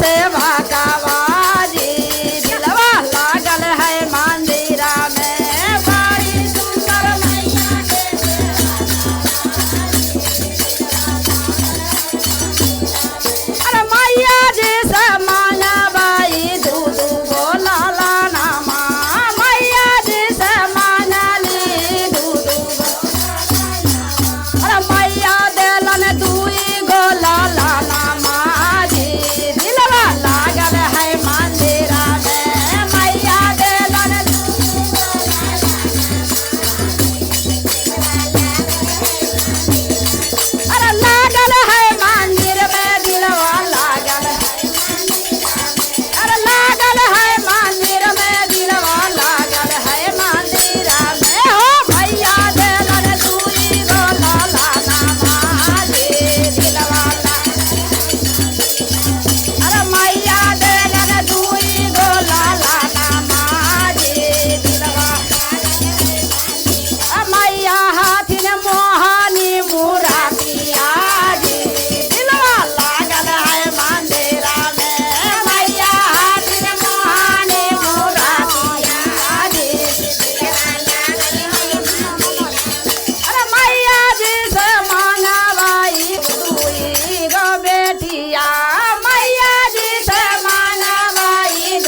सेवा कावाजी दिलवा लागल है मंदिरा में बड़ी सुंदर मैया के अरे मैया जी से मांगबाई दूध गोला लाना माँ मैया जी से मांगली दूध अरे मैया देलन दुई गोला लाना माँ जी दिलवा लागल है मंदिरा में मैया देलन अरे लागल है मंदिर में दिलवा लागल अरे लागल है मंदिर में दिलवा लागल है मंदिरा में हो मैया देलन दुई गोला लाना माँ जी दिलवा अरे मैया देलन दुई गोला लाना माँ जी दिलवा मैया हाथिन मोहानी मुरातिया जी दिलवा लागल है मंदिरा में मैया हाथिन मोहानी मुरातिया जी अरे मैया जी से मांगबाई दुई गो बेटिया मैया जी से मांगबाई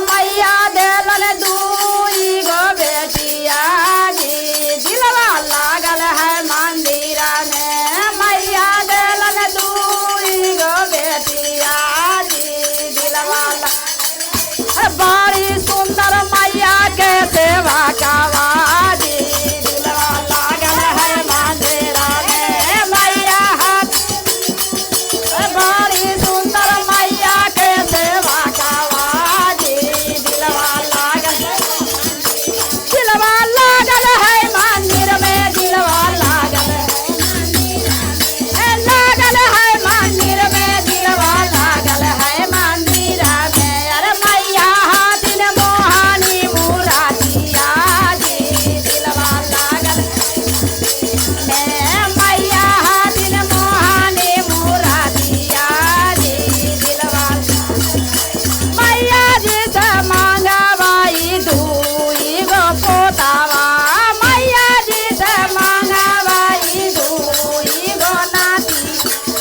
मैया देलन दुई गो बेटिया जी दिलवा लागल है मंदिरा में मैया देलन दुई गो बेटिया जी दिलवा बड़ी सुंदर मैया के सेवा कावाजी दिलवा लागल है मंदिरा में मैया बड़ी सुंदर मैया के सेवा कावाजी दिलवा लागल है मंदिर में दिलवा लागल है मंदिर में दिलवा लागल है मंदिरा में अरे मैया हाथिन मोहानी मुरातिया जी दिलवा लागल मैया हाथिन मोहानी मुरातिया जी दिलवा मैया जी से मांगबाई दुई गो पोतावा मैया जी से मांगबाई दुई गो नाती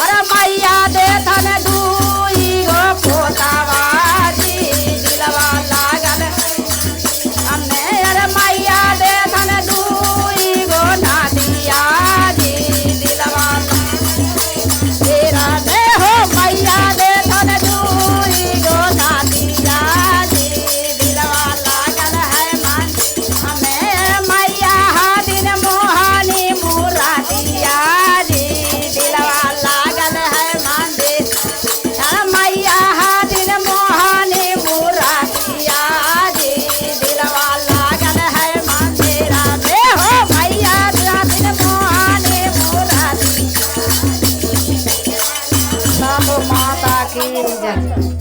अरे मैया देथन दुई गो पोतावा जी दिलवा लागल अरे मैया देथन दुई गो नातिया जी दिलवा तेरा दे हो मैया देथन दुई गो नातिया जी दिलवा लागल है मैया हाथिन मोहानी मुरातिया जी दिलवा लागल है मंदिर अरे मैया हाथिन मोहानी मुरातिया जी दिलवा लागल है मंदिरा में हो मैया हाथिन मोहानी मुरातिया सब माता की जय।